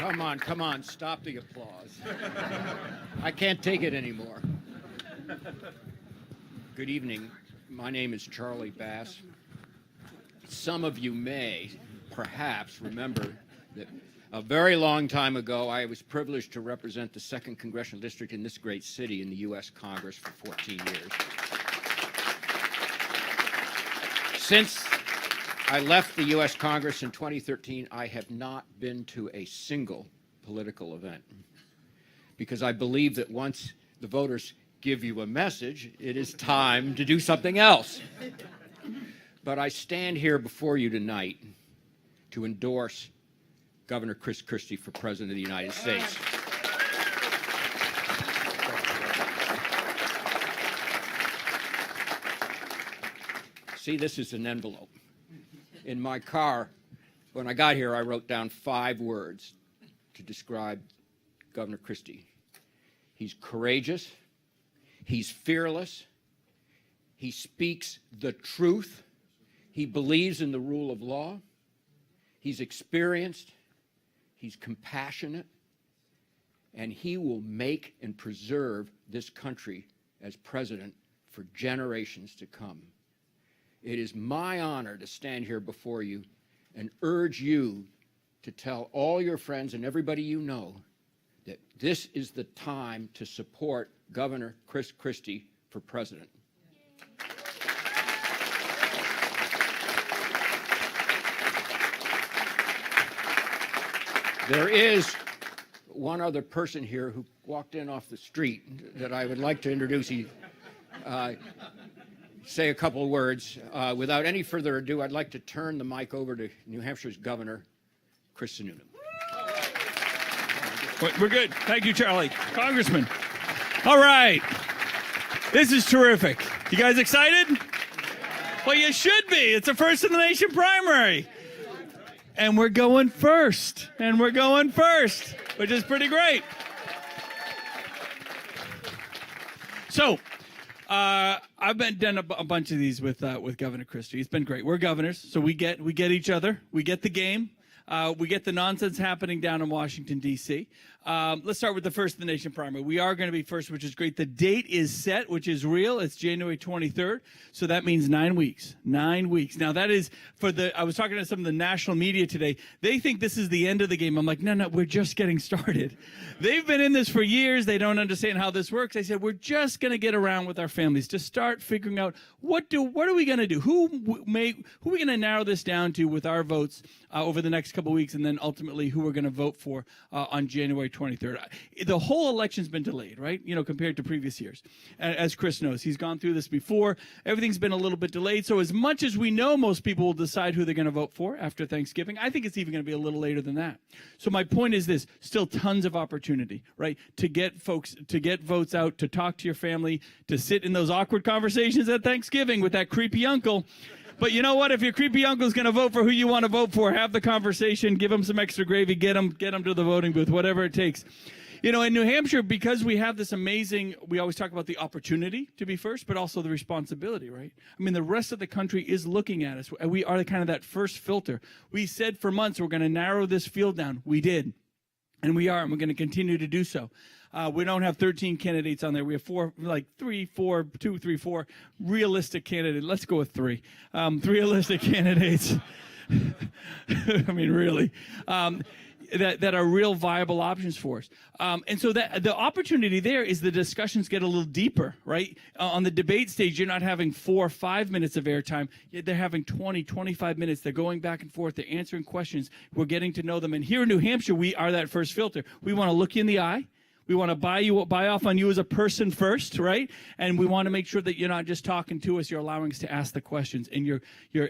Come on, stop the applause. I can't take it anymore. Good evening. My name is Charlie Bass. Some of you may, perhaps, remember that a very long time ago, I was privileged to represent the 2nd Congressional District in this great city in the U.S. Congress for 14 years. Since I left the U.S. Congress in 2013, I have not been to a single political event because I believe that once the voters give you a message, it is time to do something else. But I stand here before you tonight to endorse Governor Christie for President of the United States. See, this is an envelope. In my car, when I got here, I wrote down 5 words to describe Governor Christie. He's courageous. He's fearless. He speaks the truth. He believes in the rule of law. He's experienced. He's compassionate. And he will make and preserve this country as president for generations to come. It is my honor to stand here before you and urge you to tell all your friends and everybody you know that this is the time to support Governor Christie for president. There is one other person here who walked in off the street that I would like to introduce. Say a couple of words. Without any further ado, I'd like to turn the mic over to New Hampshire's Governor, Christie. We're good. Thank you, Charlie. Congressman. All right. This is terrific. You guys excited? Well, you should be. It's a first in the nation primary. And we're going first. Which is pretty great. So, I've done a bunch of these with Governor Christie. It's been great. We're governors, so we get each other. We get the game. We get the nonsense happening down in Washington, D.C. Let's start with the first in the nation primary. We are going to be first, which is great. The date is set, which is real. It's January 23rd. So that means 9 weeks. 9 weeks. Now, that is I was talking to some of the national media today. They think this is the end of the game. I'm like, no, we're just getting started. They've been in this for years. They don't understand how this works. I said, we're just going to get around with our families to start figuring out what are we going to do? Who are we going to narrow this down to with our votes over the next couple of weeks, and then ultimately who we're going to vote for on January 23rd. The whole election's been delayed, right? Compared to previous years. As Chris knows, he's gone through this before. Everything's been a little bit delayed. So as much as we know most people will decide who they're going to vote for after Thanksgiving, I think it's even going to be a little later than that. So my point is this, still tons of opportunity, right? To get votes out, to talk to your family, to sit in those awkward conversations at Thanksgiving with that creepy uncle. But you know what? If your creepy uncle's going to vote for who you want to vote for, have the conversation, give him some extra gravy, get him to the voting booth, whatever it takes. In New Hampshire, because we have this amazing, we always talk about the opportunity to be first, but also the responsibility, right? I mean, the rest of the country is looking at us. We are kind of that first filter. We said for months we're going to narrow this field down. We did. And we are, and we're going to continue to do so. We don't have 13 candidates on there. We have 4 realistic candidates. Let's go with 3. 3 realistic candidates. I mean, really. That are real viable options for us. And so that the opportunity there is the discussions get a little deeper, right? On the debate stage, you're not having 4 or 5 minutes of airtime. They're having 20, 25 minutes. They're going back and forth. They're answering questions. We're getting to know them. And here in New Hampshire, we are that first filter. We want to look you in the eye. We want to buy off on you as a person first, right? And we want to make sure that you're not just talking to us, you're allowing us to ask the questions, and your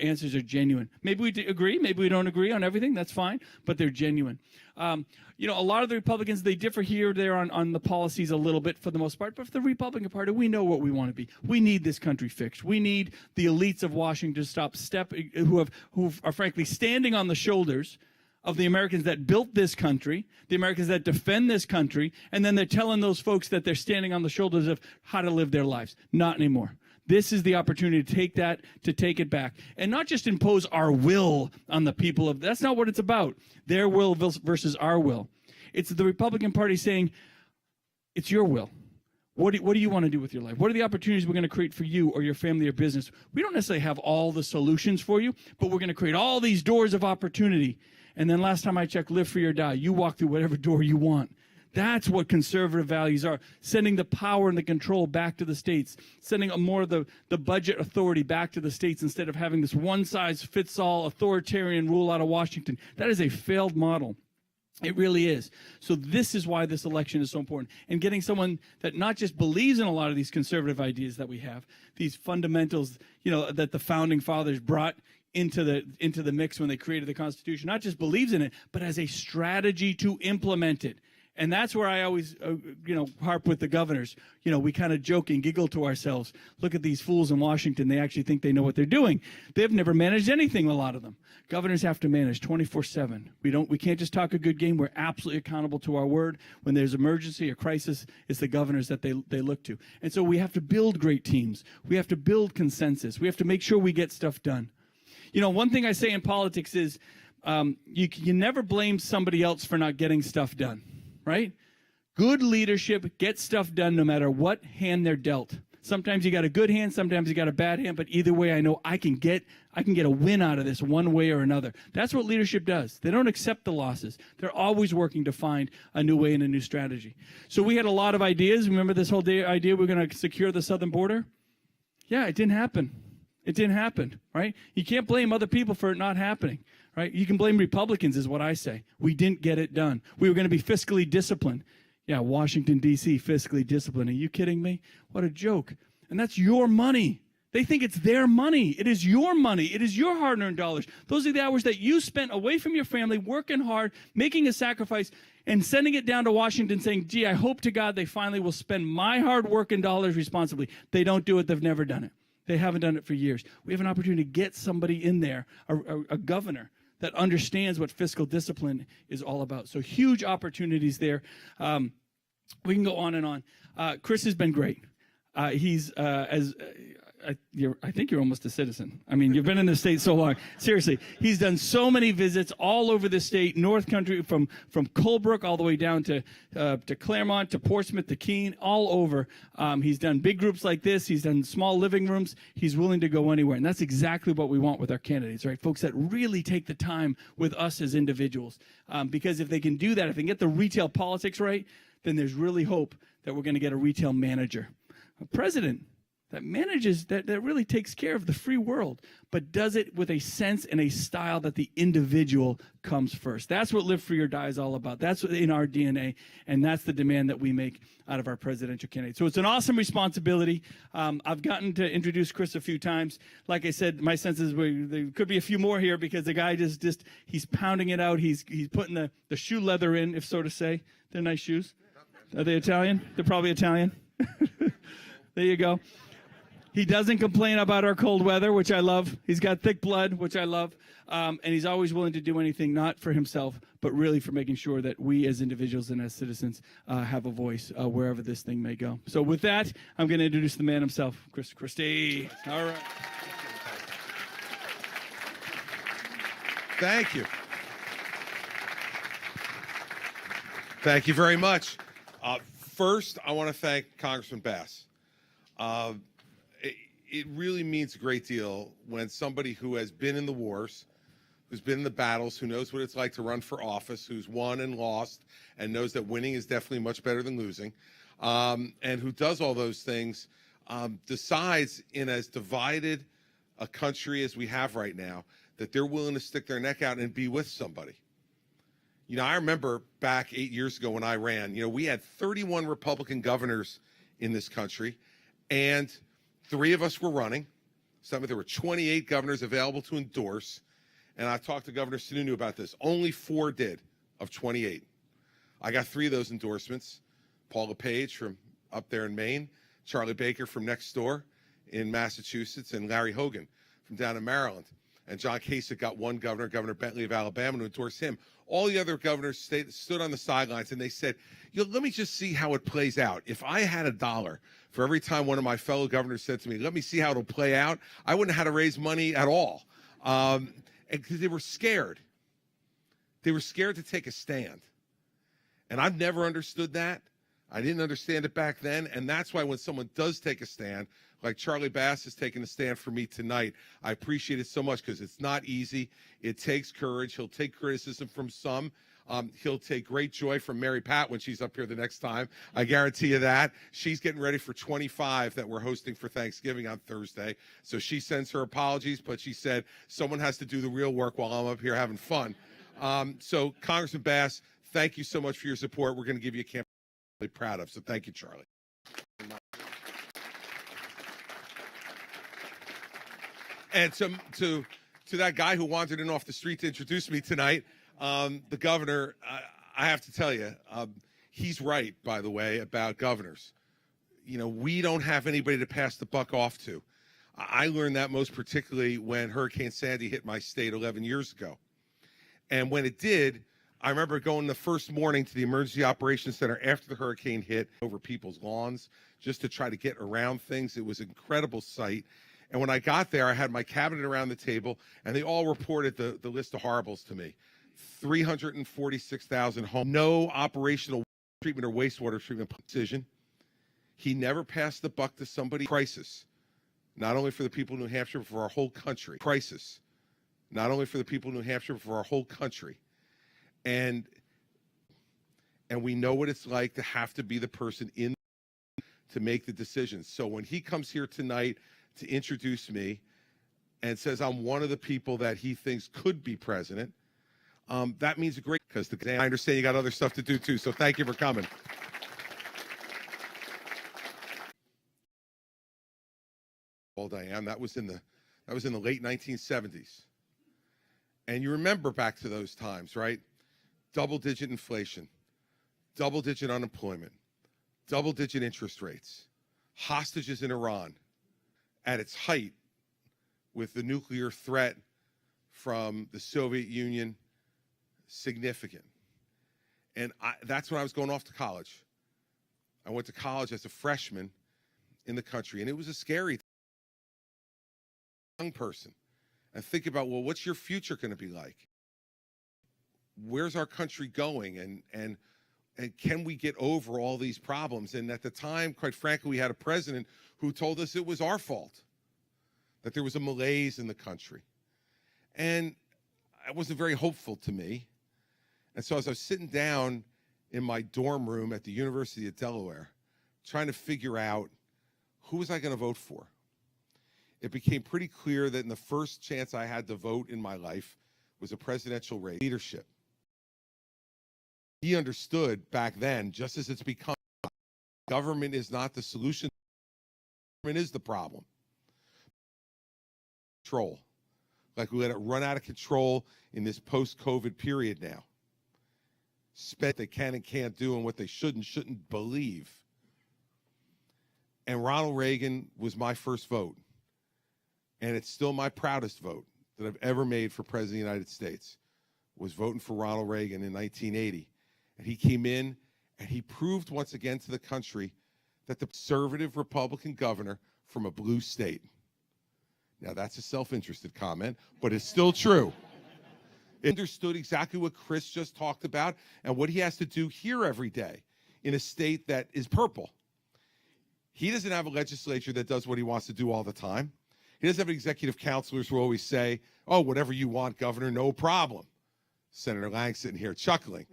answers are genuine. Maybe we agree, maybe we don't agree on everything, that's fine, but they're genuine. A lot of the Republicans, they differ here or there on the policies a little bit for the most part, but for the Republican Party, we know what we want to be. We need this country fixed. We need the elites of Washington to stop who are frankly standing on the shoulders of the Americans that built this country, the Americans that defend this country, and then they're telling those folks that they're standing on the shoulders of how to live their lives. Not anymore. This is the opportunity to take it back, and not just impose our will on the people that's not what it's about. Their will versus our will. It's the Republican Party saying, it's your will. What do you want to do with your life? What are the opportunities we're going to create for you or your family or business? We don't necessarily have all the solutions for you, but we're going to create all these doors of opportunity. And then last time I checked, live free or die. You walk through whatever door you want. That's what conservative values are. Sending the power and the control back to the states. Sending more of the budget authority back to the states instead of having this one-size-fits-all authoritarian rule out of Washington. That is a failed model. It really is. So this is why this election is so important. And getting someone that not just believes in a lot of these conservative ideas that we have, these fundamentals, that the founding fathers brought into the mix when they created the Constitution, not just believes in it, but as a strategy to implement it. And that's where I always, harp with the governors. We kind of joke and giggle to ourselves. Look at these fools in Washington. They actually think they know what they're doing. They've never managed anything, a lot of them. Governors have to manage 24/7. We can't just talk a good game. We're absolutely accountable to our word. When there's emergency or crisis, it's the governors that they look to. And so we have to build great teams. We have to build consensus. We have to make sure we get stuff done. One thing I say in politics is you never blame somebody else for not getting stuff done. Right? Good leadership gets stuff done no matter what hand they're dealt. Sometimes you got a good hand, sometimes you got a bad hand, but either way I know I can get a win out of this one way or another. That's what leadership does. They don't accept the losses. They're always working to find a new way and a new strategy. So we had a lot of ideas. Remember this whole idea we're going to secure the southern border? Yeah, it didn't happen. It didn't happen, right? You can't blame other people for it not happening. Right? You can blame Republicans is what I say. We didn't get it done. We were going to be fiscally disciplined. Yeah, Washington, D.C., fiscally disciplined. Are you kidding me? What a joke. And that's your money. They think it's their money. It is your money. It is your hard-earned dollars. Those are the hours that you spent away from your family, working hard, making a sacrifice, and sending it down to Washington saying, gee, I hope to God they finally will spend my hard work and dollars responsibly. They don't do it. They've never done it. They haven't done it for years. We have an opportunity to get somebody in there, a governor, that understands what fiscal discipline is all about. So huge opportunities there. We can go on and on. Chris has been great. He's I think you're almost a citizen. I mean, you've been in the state so long. Seriously, he's done so many visits all over the state, North Country, from Colebrook all the way down to Claremont, to Portsmouth, to Keene, all over. He's done big groups like this. He's done small living rooms. He's willing to go anywhere, and that's exactly what we want with our candidates, right? Folks that really take the time with us as individuals, because if they can do that, if they can get the retail politics right, then there's really hope that we're going to get a retail manager, a president that manages, that really takes care of the free world, but does it with a sense and a style that the individual comes first. That's what Live Free or Die is all about. That's in our DNA, and that's the demand that we make out of our presidential candidate. So it's an awesome responsibility. I've gotten to introduce Chris a few times. Like I said, my sense is there could be a few more here because the guy just he's pounding it out. He's putting the shoe leather in, if so to say. They're nice shoes. Are they Italian? They're probably Italian. There you go. He doesn't complain about our cold weather, which I love. He's got thick blood, which I love. And he's always willing to do anything, not for himself, but really for making sure that we as individuals and as citizens have a voice wherever this thing may go. So with that, I'm going to introduce the man himself, Christie. All right. Thank you. Thank you very much. First, I want to thank Congressman Bass. It really means a great deal when somebody who has been in the wars, who's been in the battles, who knows what it's like to run for office, who's won and lost, and knows that winning is definitely much better than losing, and who does all those things, decides in as divided a country as we have right now that they're willing to stick their neck out and be with somebody. I remember back 8 years ago when I ran, we had 31 Republican governors in this country, and 3 of us were running. There were 28 governors available to endorse. And I talked to Governor Sununu about this. Only 4 did of 28. I got 3 of those endorsements. Paul LePage from up there in Maine, Charlie Baker from next door in Massachusetts, and Larry Hogan from down in Maryland. And John Kasich got 1 governor, Governor Bentley of Alabama, to endorse him. All the other governors stood on the sidelines, and they said, let me just see how it plays out. If I had $1 for every time one of my fellow governors said to me, let me see how it'll play out, I wouldn't have had to raise money at all. Because they were scared. They were scared to take a stand. And I've never understood that. I didn't understand it back then. And that's why when someone does take a stand, like Charlie Bass is taking a stand for me tonight, I appreciate it so much because it's not easy. It takes courage. He'll take criticism from some. He'll take great joy from Mary Pat when she's up here the next time. I guarantee you that. She's getting ready for 25 that we're hosting for Thanksgiving on Thursday. So she sends her apologies, but she said someone has to do the real work while I'm up here having fun. So Congressman Bass, thank you so much for your support. We're going to give you a campaign I'm really proud of. So thank you, Charlie. And to that guy who wandered in off the street to introduce me tonight, the governor, I have to tell you, he's right, by the way, about governors. You know, we don't have anybody to pass the buck off to. I learned that most particularly when Hurricane Sandy hit my state 11 years ago. And when it did, I remember going the first morning to the Emergency Operations Center after the hurricane hit over people's lawns just to try to get around things. It was an incredible sight. And when I got there, I had my cabinet around the table, and they all reported the list of horribles to me. 346,000 homes, no operational treatment or wastewater treatment decision. He never passed the buck to somebody. Crisis, not only for the people of New Hampshire, but for our whole country. Crisis, not only for the people of New Hampshire, but for our whole country. And we know what it's like to have to be the person in to make the decisions. So when he comes here tonight to introduce me and says I'm one of the people that he thinks could be president, that means a great, because I understand you got other stuff to do too. So thank you for coming. Old I am. That was in the late 1970s. And you remember back to those times, right? Double-digit inflation, double-digit unemployment, double-digit interest rates, hostages in Iran, at its height with the nuclear threat from the Soviet Union, significant. And that's when I was going off to college. I went to college as a freshman in the country, and it was a scary young person. And think about, well, what's your future going to be like? Where's our country going? And can we get over all these problems? And at the time, quite frankly, we had a president who told us it was our fault, that there was a malaise in the country. And it wasn't very hopeful to me. And so as I was sitting down in my dorm room at the University of Delaware, trying to figure out who was I going to vote for, it became pretty clear that in the first chance I had to vote in my life was a presidential race. Leadership. He understood back then, just as it's become, government is not the solution, government is the problem. Control. Like we let it run out of control in this post-COVID period now. Spend what they can and can't do and what they should and shouldn't believe. And Ronald Reagan was my first vote. And it's still my proudest vote that I've ever made for President of the United States, was voting for Ronald Reagan in 1980. And he came in and he proved once again to the country that the conservative Republican governor from a blue state. Now that's a self-interested comment, but it's still true. It understood exactly what Chris just talked about and what he has to do here every day in a state that is purple. He doesn't have a legislature that does what he wants to do all the time. He doesn't have executive counselors who always say, oh, whatever you want, Governor, no problem. Senator Lang sitting here chuckling.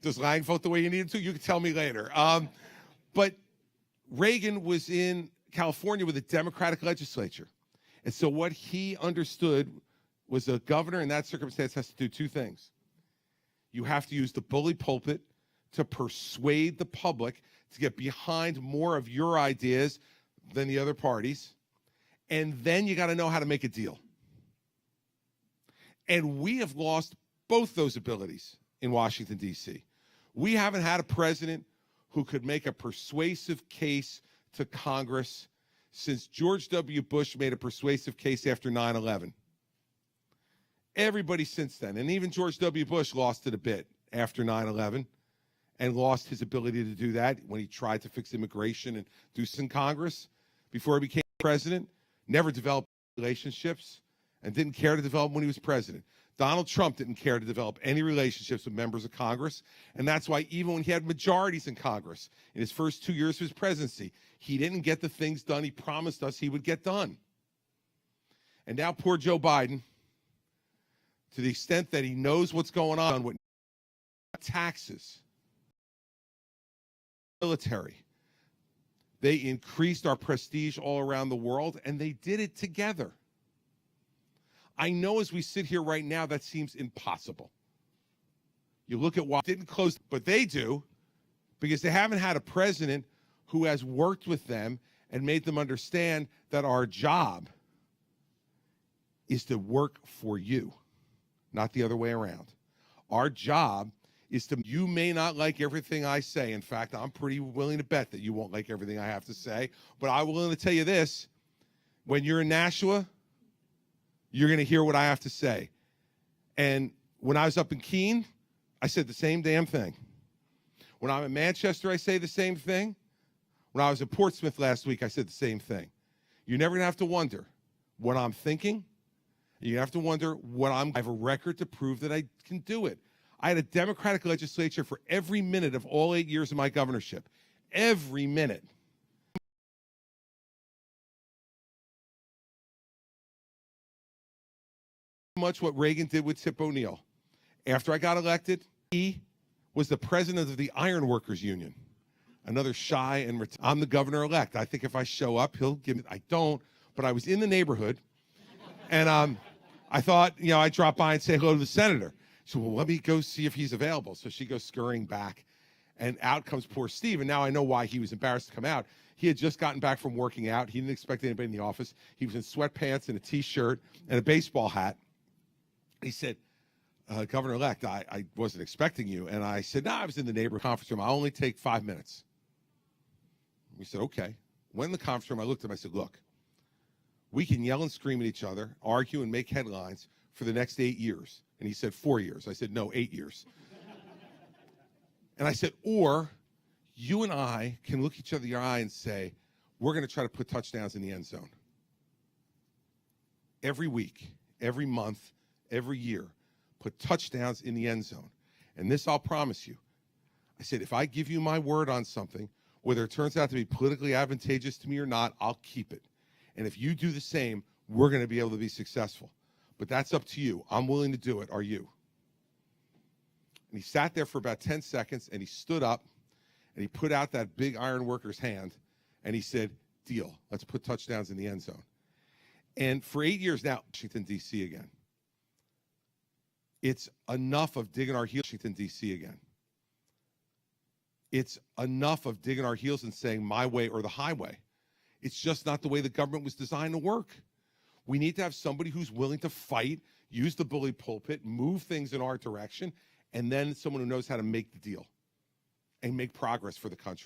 Does Lang vote the way you need him to? You can tell me later. But Reagan was in California with a Democratic legislature. And so what he understood was a governor in that circumstance has to do two things. You have to use the bully pulpit to persuade the public to get behind more of your ideas than the other parties. And then you got to know how to make a deal. And we have lost both those abilities in Washington, D.C. We haven't had a president who could make a persuasive case to Congress since George W. Bush made a persuasive case after 9/11. Everybody since then, and even George W. Bush lost it a bit after 9/11 and lost his ability to do that when he tried to fix immigration and do this in Congress before he became president. Never developed relationships and didn't care to develop when he was president. Donald Trump didn't care to develop any relationships with members of Congress, and that's why even when he had majorities in Congress in his first 2 years of his presidency, he didn't get the things done he promised us he would get done. And now poor Joe Biden, to the extent that he knows what's going on with taxes, military, they increased our prestige all around the world, and they did it together. I know as we sit here right now, that seems impossible. You look at why didn't close, but they do, because they haven't had a president who has worked with them and made them understand that our job is to work for you, not the other way around. Our job is to, you may not like everything I say. In fact, I'm pretty willing to bet that you won't like everything I have to say, but I'm willing to tell you this, when you're in Nashua, you're going to hear what I have to say. And when I was up in Keene, I said the same damn thing. When I'm in Manchester, I say the same thing. When I was in Portsmouth last week, I said the same thing. You're never going to have to wonder what I'm thinking. You have to wonder what I have a record to prove that I can do it. I had a Democratic legislature for every minute of all 8 years of my governorship. Every minute. Much what Reagan did with Tip O'Neill. After I got elected, he was the president of the Iron Workers Union. Another shy and I'm the governor-elect. I think if I show up, he'll give me, I don't, but I was in the neighborhood, and I thought, I'd drop by and say hello to the senator. So, well, let me go see if he's available. So she goes scurrying back, and out comes poor Steve, and now I know why he was embarrassed to come out. He had just gotten back from working out. He didn't expect anybody in the office. He was in sweatpants and a T-shirt and a baseball hat. He said, Governor-elect, I wasn't expecting you. And I said, no, I was in the neighborhood conference room. I'll only take 5 minutes. We said, okay. Went in the conference room. I looked at him. I said, look, we can yell and scream at each other, argue and make headlines for the next 8 years. And he said, 4 years. I said, no, 8 years. And I said, or you and I can look each other in the eye and say, we're going to try to put touchdowns in the end zone. Every week, every month, every year, put touchdowns in the end zone. And this I'll promise you. I said, if I give you my word on something, whether it turns out to be politically advantageous to me or not, I'll keep it. And if you do the same, we're going to be able to be successful. But that's up to you. I'm willing to do it. Are you? And he sat there for about 10 seconds, and he stood up, and he put out that big iron worker's hand, and he said, deal. Let's put touchdowns in the end zone. And for 8 years now, Washington, D.C. again. It's enough of digging our heels, Washington, D.C. again. It's enough of digging our heels and saying my way or the highway. It's just not the way the government was designed to work. We need to have somebody who's willing to fight, use the bully pulpit, move things in our direction, and then someone who knows how to make the deal and make progress for the country.